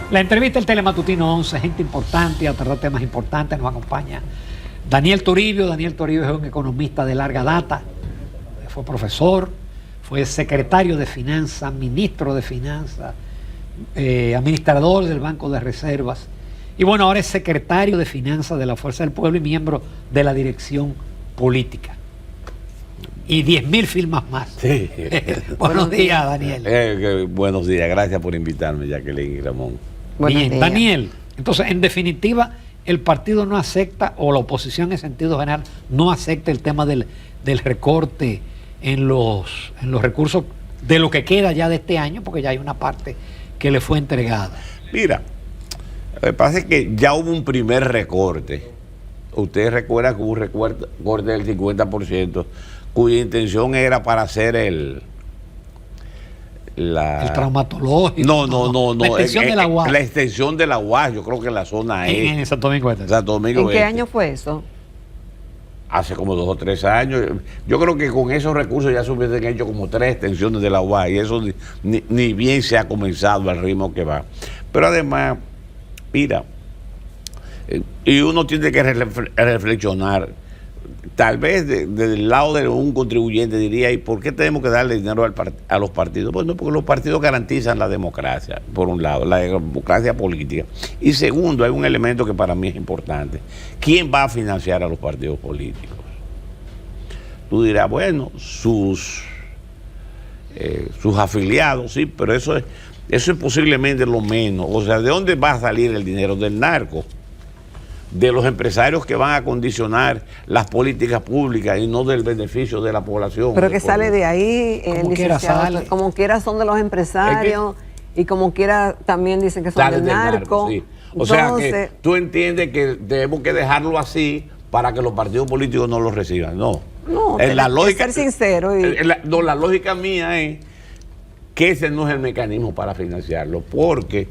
La entrevista del Telematutino 11, gente importante, a tratar temas importantes, nos acompaña Daniel Toribio. Daniel Toribio es un economista de larga data, fue profesor, fue secretario de Finanzas, ministro de Finanzas, administrador del Banco de Reservas, y bueno, ahora es secretario de Finanzas de la Fuerza del Pueblo y miembro de la dirección política. Y 10.000 firmas más. Sí. Buenos días, Daniel. Buenos días, gracias por invitarme, Jacqueline y Ramón. Bien, Daniel, entonces en definitiva el partido no acepta, o la oposición en sentido general no acepta el tema del recorte en los recursos de lo que queda ya de este año, porque ya hay una parte que le fue entregada. Mira, lo que pasa es que ya hubo un primer recorte. Ustedes recuerdan que hubo un recorte del 50%, cuya intención era para hacer el traumatológico. No. La extensión de la UAS. La extensión de la UAS, yo creo que en la zona en Santo Domingo Este. ¿En qué año fue eso? Hace como 2 o 3 años. Yo creo que con esos recursos ya se hubiesen hecho como 3 extensiones de la UAS, y eso ni bien se ha comenzado al ritmo que va. Pero además, mira, y uno tiene que reflexionar. Tal vez desde el lado de un contribuyente diría, ¿y por qué tenemos que darle dinero a los partidos? Bueno, porque los partidos garantizan la democracia, por un lado, la democracia política. Y segundo, hay un elemento que para mí es importante. ¿Quién va a financiar a los partidos políticos? Tú dirás, bueno, sus afiliados, sí, pero eso es posiblemente lo menos. O sea, ¿de dónde va a salir el dinero? Del narco, de los empresarios que van a condicionar las políticas públicas y no del beneficio de la población. Pero que sale de ahí, como quiera son de los empresarios, y como quiera también dicen que son del narco. Sí. O sea que tú entiendes que debemos que dejarlo así para que los partidos políticos no lo reciban. No, la lógica, ser sincero. La lógica mía es que ese no es el mecanismo para financiarlo, porque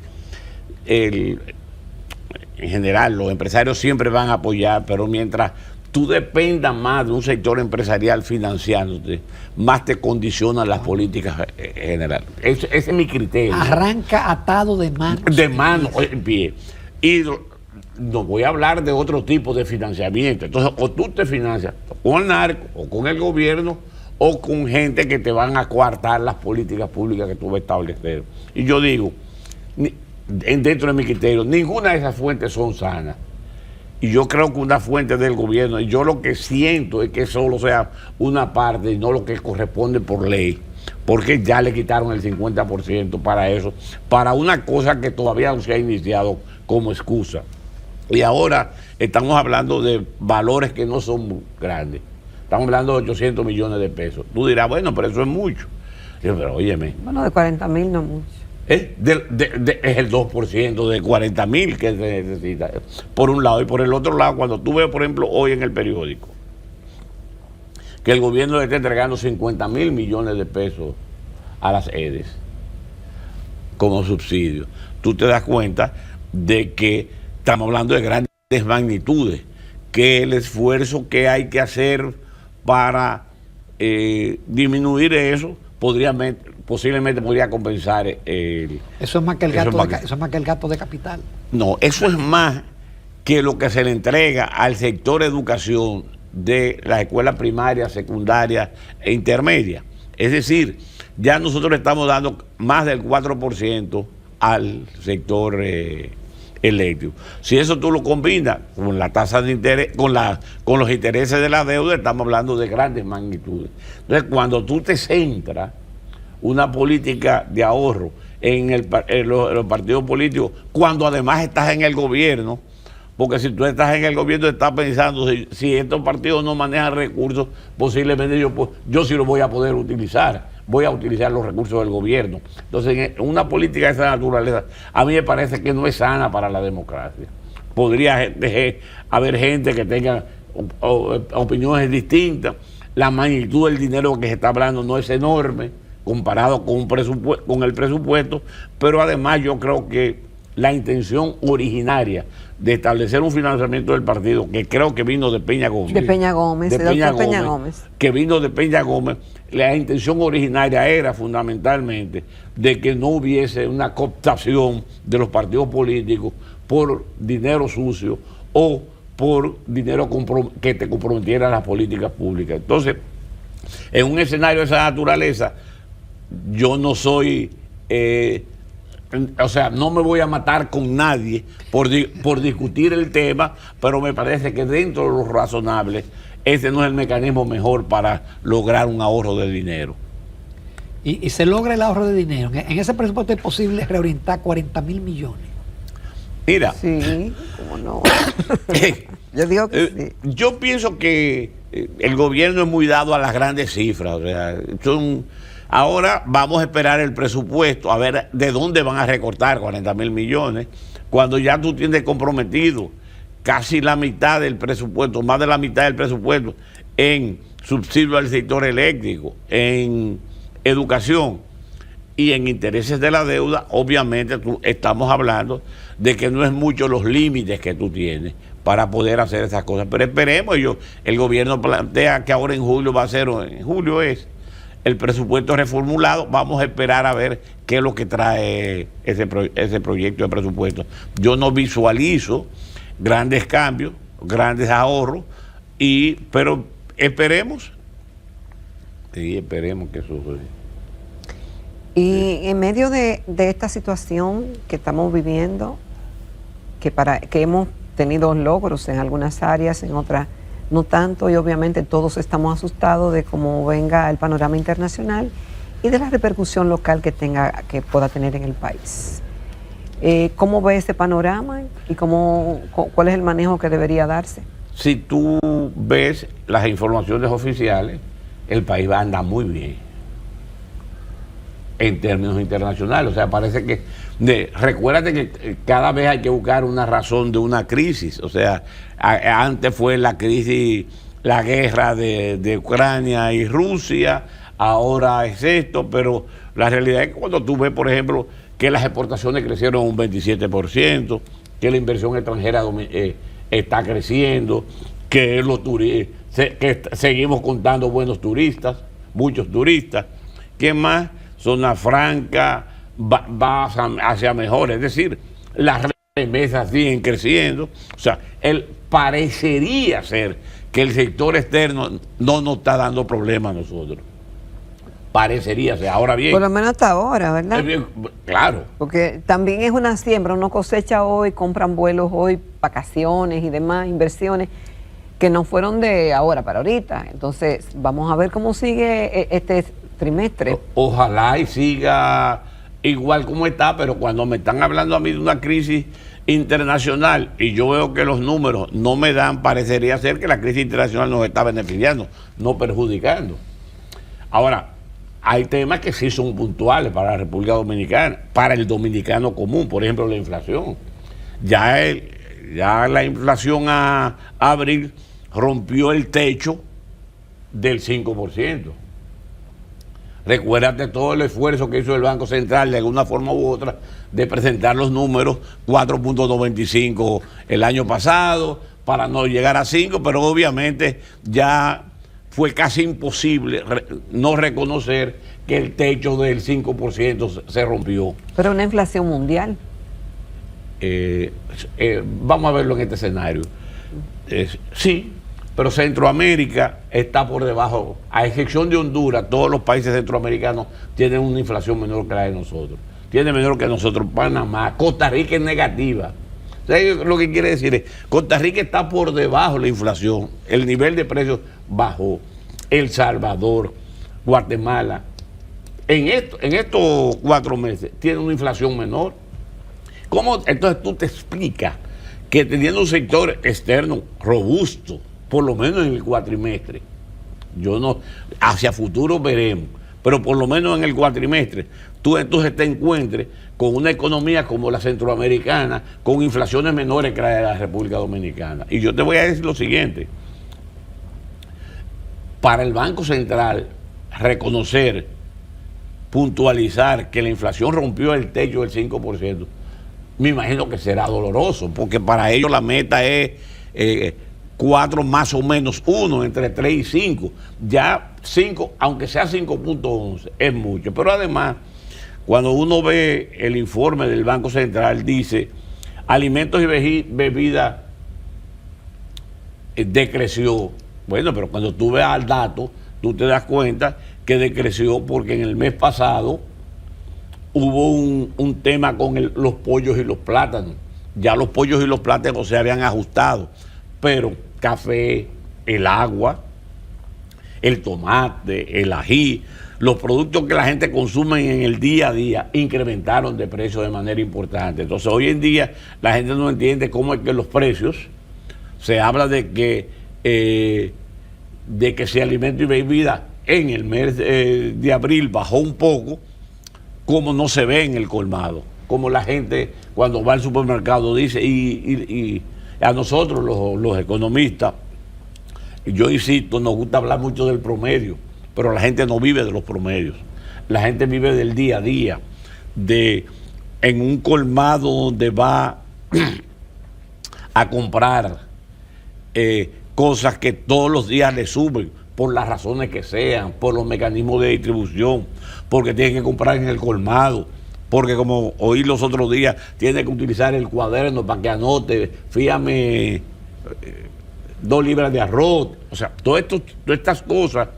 en general, los empresarios siempre van a apoyar, pero mientras tú dependas más de un sector empresarial financiándote, más te condicionan las políticas generales. Ese es mi criterio. Arranca atado de manos. De manos, en pie. Y no voy a hablar de otro tipo de financiamiento. Entonces, o tú te financias con el narco, o con el gobierno, o con gente que te van a coartar las políticas públicas que tú vas a establecer. Y yo digo, dentro de mi criterio, ninguna de esas fuentes son sanas. Y yo creo que una fuente del gobierno, y yo lo que siento es que solo sea una parte y no lo que corresponde por ley, porque ya le quitaron el 50% para eso, para una cosa que todavía no se ha iniciado como excusa. Y ahora estamos hablando de valores que no son muy grandes. Estamos hablando de 800 millones de pesos. Tú dirás, bueno, pero eso es mucho. Yo, pero óyeme. Bueno, de 40.000 no mucho. Es el 2% de 40.000 que se necesita, por un lado. Y por el otro lado, cuando tú ves, por ejemplo, hoy en el periódico, que el gobierno le está entregando 50.000 millones de pesos a las EDES como subsidio, tú te das cuenta de que estamos hablando de grandes magnitudes, que el esfuerzo que hay que hacer para disminuir eso posiblemente podría compensar eso es más que el gasto de capital. No, eso es más que lo que se le entrega al sector educación de las escuelas primarias, secundarias e intermedias. Es decir, ya nosotros le estamos dando más del 4% al sector eléctrico. Si eso tú lo combinas con la tasa de interés, con los intereses de la deuda, estamos hablando de grandes magnitudes. Entonces, cuando tú te centras una política de ahorro en los partidos políticos, cuando además estás en el gobierno, porque si tú estás en el gobierno estás pensando, si estos partidos no manejan recursos, posiblemente yo sí los voy a poder utilizar. Voy a utilizar los recursos del gobierno. Entonces, en una política de esa naturaleza, a mí me parece que no es sana para la democracia. Podría haber gente que tenga opiniones distintas. La magnitud del dinero que se está hablando no es enorme comparado con el presupuesto, pero además yo creo que la intención originaria de establecer un financiamiento del partido, que creo que vino de Peña Gómez. De Peña Gómez, de Peña Gómez. Que vino de Peña Gómez. La intención originaria era fundamentalmente de que no hubiese una cooptación de los partidos políticos por dinero sucio o por dinero que te comprometiera las políticas públicas. Entonces, en un escenario de esa naturaleza, yo no soy... o sea, no me voy a matar con nadie por discutir el tema, pero me parece que dentro de lo razonable, ese no es el mecanismo mejor para lograr un ahorro de dinero. Y se logra el ahorro de dinero. En ese presupuesto es posible reorientar 40.000 millones. Mira. Sí, cómo no. Yo digo que sí. Yo pienso que el gobierno es muy dado a las grandes cifras. O sea, ahora vamos a esperar el presupuesto, a ver de dónde van a recortar 40.000 millones, cuando ya tú tienes comprometido casi la mitad del presupuesto, más de la mitad del presupuesto en subsidio al sector eléctrico, en educación y en intereses de la deuda. Obviamente estamos hablando de que no es mucho los límites que tú tienes para poder hacer esas cosas, pero esperemos. El gobierno plantea que ahora en julio va a ser, en julio es el presupuesto reformulado. Vamos a esperar a ver qué es lo que trae ese proyecto de presupuesto. Yo no visualizo grandes cambios, grandes ahorros, pero esperemos. Sí, esperemos que eso suceda. Y en medio de esta situación que estamos viviendo, que hemos tenido logros en algunas áreas, en otras no tanto, y obviamente todos estamos asustados de cómo venga el panorama internacional y de la repercusión local que pueda tener en el país. ¿Cómo ve ese panorama y cuál es el manejo que debería darse? Si tú ves las informaciones oficiales, el país va a andar muy bien en términos internacionales. O sea, parece que... recuérdate que cada vez hay que buscar una razón de una crisis. O sea, antes fue la crisis, la guerra de Ucrania y Rusia, ahora es esto, pero la realidad es que cuando tú ves, por ejemplo, que las exportaciones crecieron un 27%, que la inversión extranjera está creciendo, que que seguimos contando buenos turistas, muchos turistas, ¿qué más? Zona Franca va hacia mejor, es decir, las remesas siguen creciendo. O sea, parecería ser que el sector externo no nos está dando problemas a nosotros. Parecería ser. Ahora bien, por lo menos hasta ahora, ¿verdad? Claro. Porque también es una siembra, uno cosecha hoy, compran vuelos hoy, vacaciones y demás, inversiones que no fueron de ahora para ahorita. Entonces, vamos a ver cómo sigue este trimestre. Ojalá y siga igual como está, pero cuando me están hablando a mí de una crisis internacional y yo veo que los números no me dan, parecería ser que la crisis internacional nos está beneficiando, no perjudicando. Ahora, hay temas que sí son puntuales para la República Dominicana, para el dominicano común, por ejemplo, la inflación. Ya la inflación a abril rompió el techo del 5%. Recuérdate todo el esfuerzo que hizo el Banco Central de alguna forma u otra de presentar los números 4.95 el año pasado para no llegar a 5, pero obviamente ya fue casi imposible no reconocer que el techo del 5% se rompió. Pero una inflación mundial. Vamos a verlo en este escenario. Sí, pero Centroamérica está por debajo, a excepción de Honduras. Todos los países centroamericanos tienen una inflación menor que la de nosotros. Tiene menor que nosotros Panamá. Costa Rica es negativa. ¿Sabes lo que quiere decir? Costa Rica está por debajo de la inflación. El nivel de precios bajó. El Salvador, Guatemala. En estos 4 meses tiene una inflación menor. ¿Cómo entonces tú te explicas que teniendo un sector externo robusto, por lo menos en el cuatrimestre, hacia futuro veremos, pero por lo menos en el cuatrimestre, tú entonces te encuentres con una economía como la centroamericana, con inflaciones menores que la de la República Dominicana? Y yo te voy a decir lo siguiente: para el Banco Central puntualizar que la inflación rompió el techo del 5%, me imagino que será doloroso, porque para ellos la meta es 4 más o menos 1, entre 3 y 5. Ya 5, aunque sea 5.11, es mucho. Pero además, cuando uno ve el informe del Banco Central, dice, alimentos y bebidas decreció. Bueno, pero cuando tú veas el dato, tú te das cuenta que decreció porque en el mes pasado hubo un tema con los pollos y los plátanos. Ya los pollos y los plátanos se habían ajustado, pero café, el agua, el tomate, el ají, los productos que la gente consume en el día a día incrementaron de precio de manera importante. Entonces hoy en día la gente no entiende cómo es que los precios, se habla de que si alimento y bebida en el mes de abril bajó un poco, como no se ve en el colmado, como la gente cuando va al supermercado dice, y a nosotros los economistas, yo insisto, nos gusta hablar mucho del promedio, pero la gente no vive de los promedios, la gente vive del día a día, en un colmado donde va a comprar cosas que todos los días le suben, por las razones que sean, por los mecanismos de distribución, porque tiene que comprar en el colmado, porque como oí los otros días, tiene que utilizar el cuaderno para que anote, fíjame 2 libras de arroz, o sea, todas estas cosas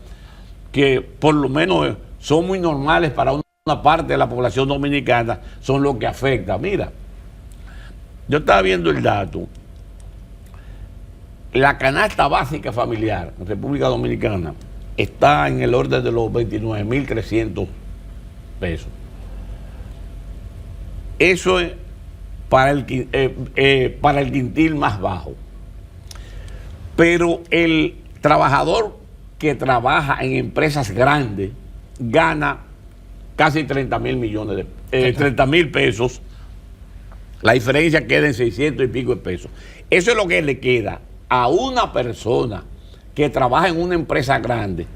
que por lo menos son muy normales para una parte de la población dominicana, son lo que afecta. Mira, yo estaba viendo el dato. La canasta básica familiar en República Dominicana está en el orden de los 29.300 pesos. Eso es para el quintil más bajo. Pero el trabajador que trabaja en empresas grandes gana casi 30.000 pesos. La diferencia queda en 600 y pico de pesos. Eso es lo que le queda a una persona que trabaja en una empresa grande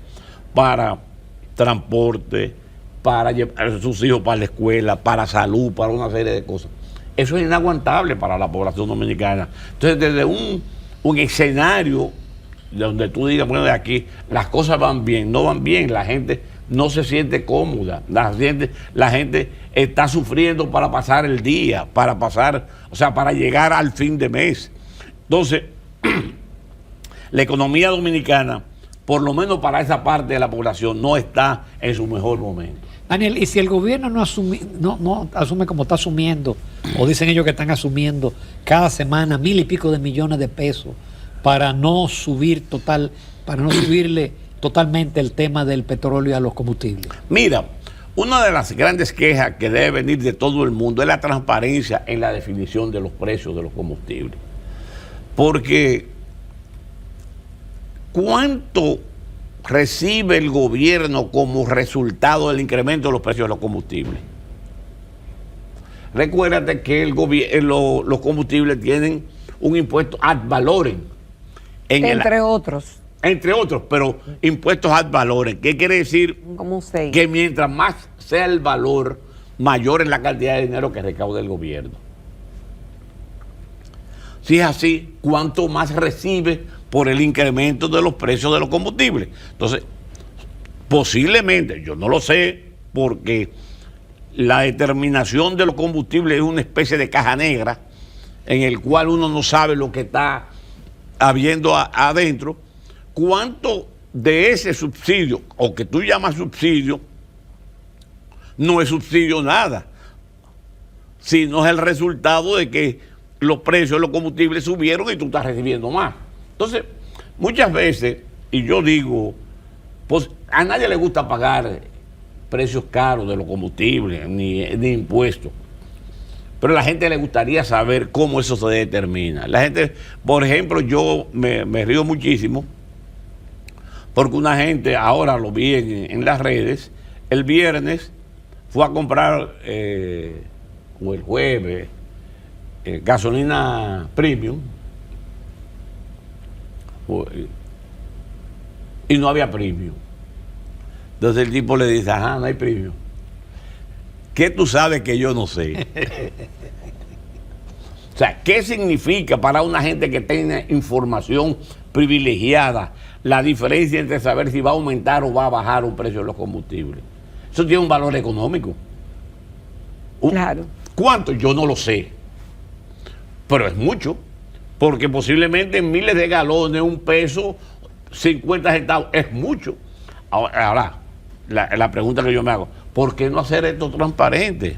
para transporte, para llevar a sus hijos para la escuela, para salud, para una serie de cosas. Eso es inaguantable para la población dominicana. Entonces, desde un escenario donde tú digas, bueno, de aquí las cosas van bien, no van bien, la gente no se siente cómoda, la gente está sufriendo para pasar el día, para llegar al fin de mes. Entonces, la economía dominicana, por lo menos para esa parte de la población, no está en su mejor momento. Daniel, y si el gobierno no asume como está asumiendo, o dicen ellos que están asumiendo cada semana 1.000 y pico de millones de pesos para no subirle totalmente el tema del petróleo a los combustibles. Mira, una de las grandes quejas que debe venir de todo el mundo es la transparencia en la definición de los precios de los combustibles. Porque ¿cuánto recibe el gobierno como resultado del incremento de los precios de los combustibles? Recuérdate que los combustibles tienen un impuesto ad valorem. Entre otros, pero impuestos ad valorem. ¿Qué quiere decir? ¿Cómo sé? Que mientras más sea el valor, mayor es la cantidad de dinero que recauda el gobierno. Si es así, ¿cuánto más recibe por el incremento de los precios de los combustibles? Entonces, posiblemente, yo no lo sé, porque la determinación de los combustibles es una especie de caja negra en el cual uno no sabe lo que está habiendo adentro. ¿Cuánto de ese subsidio, o que tú llamas subsidio, no es subsidio nada, sino es el resultado de que los precios de los combustibles subieron y tú estás recibiendo más? Entonces, muchas veces, y yo digo, pues a nadie le gusta pagar precios caros de los combustibles, ni impuestos, pero a la gente le gustaría saber cómo eso se determina. La gente, por ejemplo, yo me río muchísimo, porque una gente, ahora lo vi en las redes, el viernes fue a comprar, o el jueves, gasolina premium, y no había premium. Entonces el tipo le dice, ajá, no hay premium. ¿Qué tú sabes que yo no sé? O sea, ¿qué significa para una gente que tiene información privilegiada la diferencia entre saber si va a aumentar o va a bajar un precio de los combustibles? Eso tiene un valor económico. Claro. ¿Cuánto? Yo no lo sé. Pero es mucho. Porque posiblemente en miles de galones, $1, 50 centavos, es mucho. Ahora, la pregunta que yo me hago, ¿por qué no hacer esto transparente?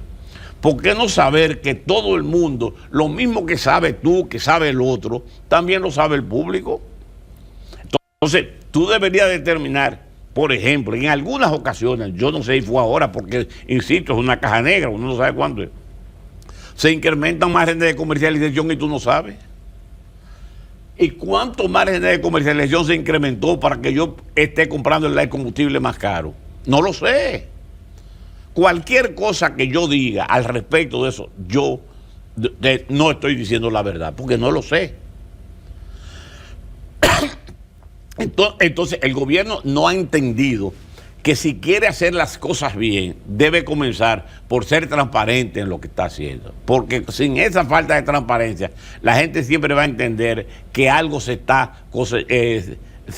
¿Por qué no saber que todo el mundo, lo mismo que sabe tú, que sabe el otro, también lo sabe el público? Entonces, tú deberías determinar, por ejemplo, en algunas ocasiones, yo no sé si fue ahora, porque, insisto, es una caja negra, uno no sabe cuándo es, se incrementan márgenes de comercialización y tú no sabes. ¿Y cuántos márgenes de comercialización se incrementó para que yo esté comprando el combustible más caro? No lo sé. Cualquier cosa que yo diga al respecto de eso, yo no estoy diciendo la verdad, porque no lo sé. Entonces, el gobierno no ha entendido que si quiere hacer las cosas bien, debe comenzar por ser transparente en lo que está haciendo. Porque sin esa falta de transparencia, la gente siempre va a entender que algo se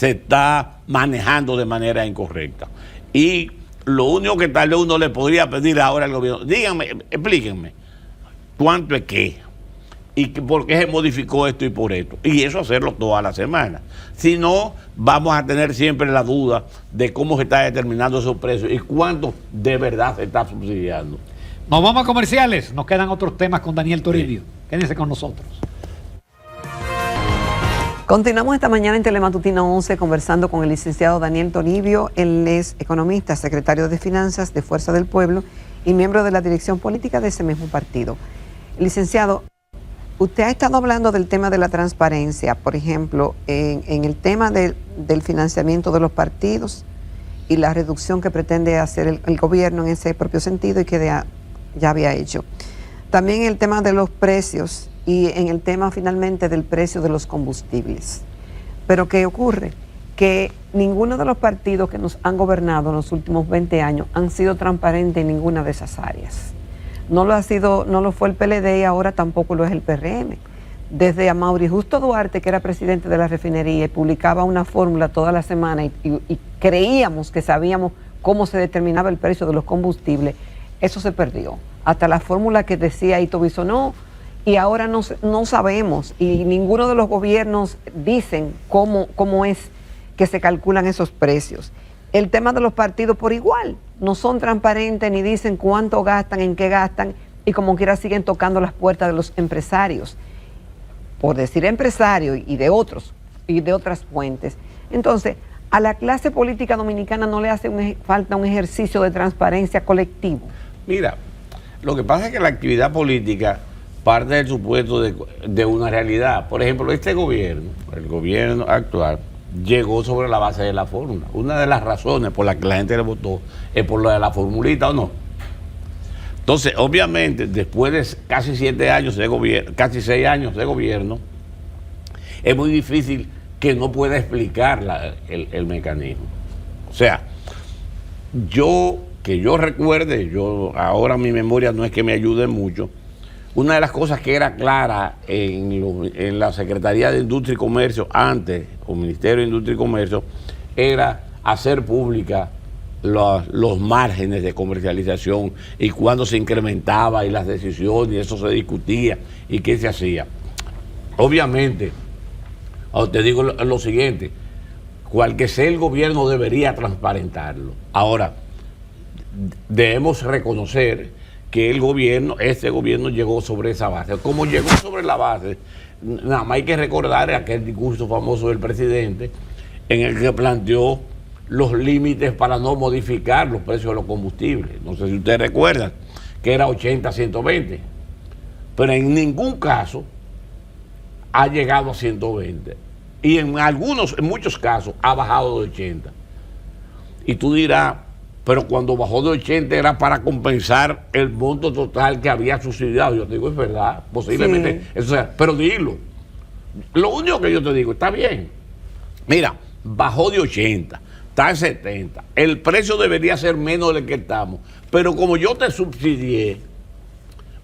está manejando de manera incorrecta. Y lo único que tal vez uno le podría pedir ahora al gobierno, díganme, explíquenme, ¿cuánto es qué? ¿Y por qué se modificó esto y por esto? Y eso hacerlo toda la semana. Si no, vamos a tener siempre la duda de cómo se está determinando esos precios y cuánto de verdad se está subsidiando. Nos vamos a comerciales. Nos quedan otros temas con Daniel Toribio. Sí. Quédense con nosotros. Continuamos esta mañana en Telematutino 11 conversando con el licenciado Daniel Toribio. Él es economista, secretario de Finanzas de Fuerza del Pueblo y miembro de la dirección política de ese mismo partido. Licenciado, usted ha estado hablando del tema de la transparencia, por ejemplo, en el tema del financiamiento de los partidos y la reducción que pretende hacer el gobierno en ese propio sentido y que ya había hecho. También el tema de los precios y en el tema finalmente del precio de los combustibles. Pero ¿qué ocurre? Que ninguno de los partidos que nos han gobernado en los últimos 20 años han sido transparentes en ninguna de esas áreas. No lo fue el PLD y ahora tampoco lo es el PRM. Desde Amaury Justo Duarte, que era presidente de la refinería y publicaba una fórmula toda la semana y creíamos que sabíamos cómo se determinaba el precio de los combustibles, eso se perdió. Hasta la fórmula que decía Ito Bisonó, y ahora no sabemos, y ninguno de los gobiernos dicen cómo es que se calculan esos precios. El tema de los partidos por igual, no son transparentes ni dicen cuánto gastan, en qué gastan, y como quiera siguen tocando las puertas de los empresarios, por decir empresarios y de otros, y de otras fuentes. Entonces, a la clase política dominicana no le hace falta un ejercicio de transparencia colectivo. Mira, lo que pasa es que la actividad política parte del supuesto de una realidad. Por ejemplo, este gobierno, el gobierno actual, llegó sobre la base de la fórmula. Una de las razones por las que la gente le votó es por lo de la formulita o no. Entonces, obviamente, después de casi 7 años de gobierno, casi 6 años de gobierno, es muy difícil que no pueda explicar el mecanismo. O sea, que yo recuerde, ahora mi memoria no es que me ayude mucho. Una de las cosas que era clara en la Secretaría de Industria y Comercio antes, o Ministerio de Industria y Comercio, era hacer pública los márgenes de comercialización y cuándo se incrementaba y las decisiones, y eso se discutía y qué se hacía. Obviamente, te digo lo siguiente, cual que sea el gobierno debería transparentarlo. Ahora, debemos reconocer que este gobierno llegó sobre esa base. Como llegó sobre la base, nada más hay que recordar aquel discurso famoso del presidente en el que planteó los límites para no modificar los precios de los combustibles. No sé si ustedes recuerdan que era 80-120, pero en ningún caso ha llegado a 120 y en muchos casos ha bajado de 80. Y tú dirás, pero cuando bajó de 80 era para compensar el monto total que había subsidiado. Yo te digo, es verdad, posiblemente, sí. Eso sea, pero dilo. Lo único que yo te digo, está bien. Mira, bajó de 80, está en 70. El precio debería ser menos del que estamos. Pero como yo te subsidié,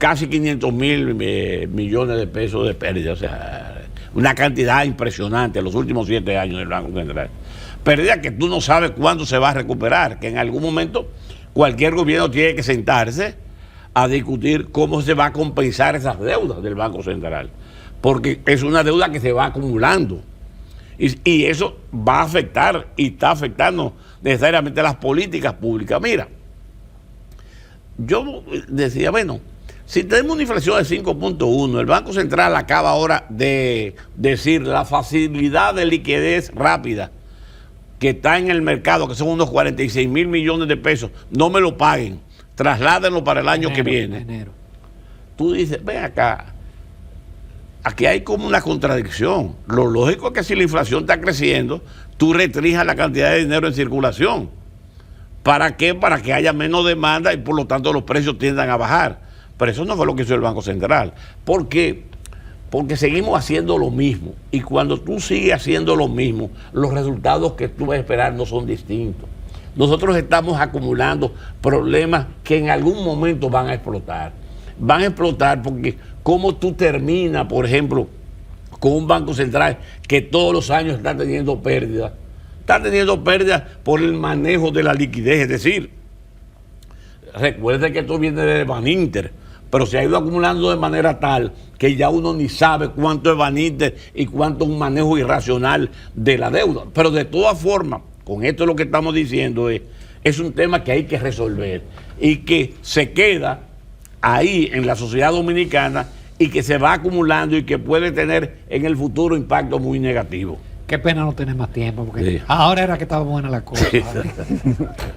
casi 500.000 millones de pesos de pérdida, o sea, una cantidad impresionante en los últimos 7 años del Banco Central. Pérdida que tú no sabes cuándo se va a recuperar, que en algún momento cualquier gobierno tiene que sentarse a discutir cómo se va a compensar esas deudas del Banco Central, porque es una deuda que se va acumulando y eso va a afectar y está afectando necesariamente las políticas públicas. Mira, yo decía, bueno, si tenemos una inflación de 5.1, el Banco Central acaba ahora de decir la facilidad de liquidez rápida que está en el mercado, que son unos 46.000 millones de pesos, no me lo paguen, trasládenlo para el año que viene. Enero. Tú dices, ven acá, aquí hay como una contradicción. Lo lógico es que si la inflación está creciendo, tú restringas la cantidad de dinero en circulación. ¿Para qué? Para que haya menos demanda y por lo tanto los precios tiendan a bajar. Pero eso no fue lo que hizo el Banco Central. ¿Por qué? Porque seguimos haciendo lo mismo. Y cuando tú sigues haciendo lo mismo, los resultados que tú vas a esperar no son distintos. Nosotros estamos acumulando problemas que en algún momento van a explotar. Van a explotar porque cómo tú terminas, por ejemplo, con un Banco Central que todos los años está teniendo pérdidas. Está teniendo pérdidas por el manejo de la liquidez. Es decir, recuerde que esto viene de Baninter, pero se ha ido acumulando de manera tal que ya uno ni sabe cuánto es Baninter y cuánto es un manejo irracional de la deuda. Pero de todas formas, con esto lo que estamos diciendo es un tema que hay que resolver y que se queda ahí en la sociedad dominicana y que se va acumulando y que puede tener en el futuro impacto muy negativo. Qué pena no tener más tiempo, porque Sí. ahora era que estaba buena la cosa. Sí.